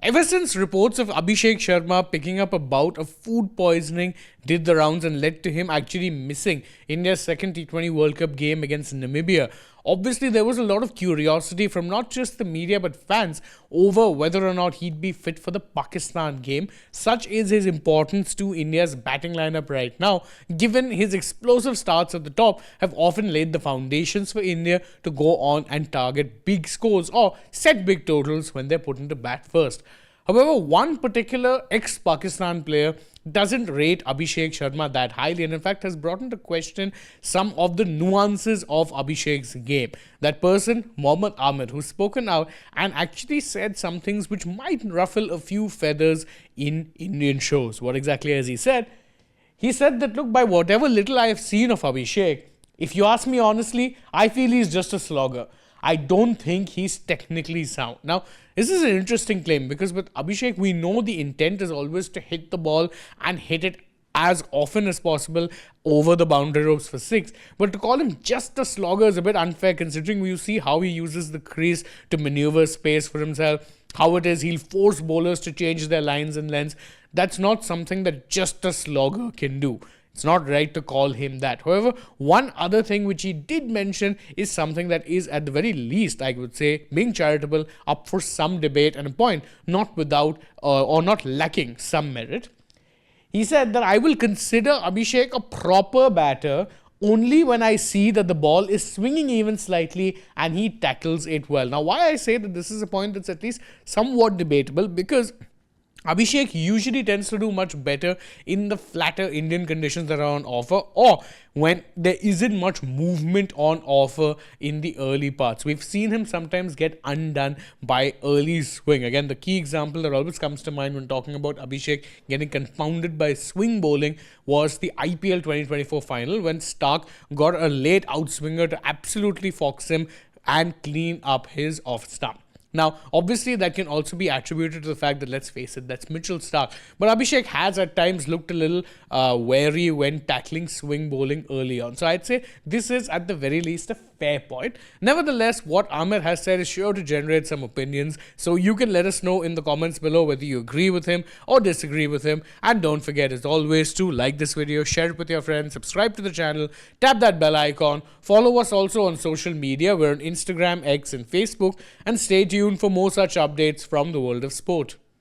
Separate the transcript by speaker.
Speaker 1: Ever since reports of Abhishek Sharma picking up a bout of food poisoning did the rounds and led to him actually missing India's second T20 World Cup game against Namibia, obviously there was a lot of curiosity from not just the media but fans over whether or not he'd be fit for the Pakistan game. Such is his importance to India's batting lineup right now, given his explosive starts at the top have often laid the foundations for India to go on and target big scores or set big totals when they're put into bat first. However, one particular ex-Pakistan player doesn't rate Abhishek Sharma that highly and in fact has brought into question some of the nuances of Abhishek's game. That person, Mohammad Amir, who's spoken out and actually said some things which might ruffle a few feathers in Indian shows. What exactly has he said? He said that, look, by whatever little I have seen of Abhishek, if you ask me honestly, I feel he's just a slogger. I don't think he's technically sound. Now, this is an interesting claim because with Abhishek, we know the intent is always to hit the ball and hit it as often as possible over the boundary ropes for six. But to call him just a slogger is a bit unfair considering you see how he uses the crease to maneuver space for himself, how it is he'll force bowlers to change their lines and lengths. That's not something that just a slogger can do. It's not right to call him that. However, one other thing which he did mention is something that is at the very least, I would say, being charitable, up for some debate and a point, not without or not lacking some merit. He said that I will consider Abhishek a proper batter only when I see that the ball is swinging even slightly and he tackles it well. Now, why I say that this is a point that's at least somewhat debatable because Abhishek usually tends to do much better in the flatter Indian conditions that are on offer or when there isn't much movement on offer in the early parts. We've seen him sometimes get undone by early swing. Again, the key example that always comes to mind when talking about Abhishek getting confounded by swing bowling was the IPL 2024 final when Stark got a late outswinger to absolutely fox him and clean up his off stump. Now, obviously, that can also be attributed to the fact that, let's face it, that's Mitchell Stark. But Abhishek has at times looked a little wary when tackling swing bowling early on. So I'd say this is at the very least a fair point. Nevertheless, what Amir has said is sure to generate some opinions. So you can let us know in the comments below whether you agree with him or disagree with him. And don't forget, as always, to like this video, share it with your friends, subscribe to the channel, tap that bell icon, follow us also on social media. We're on Instagram, X, and Facebook. And stay tuned for more such updates from the world of sport.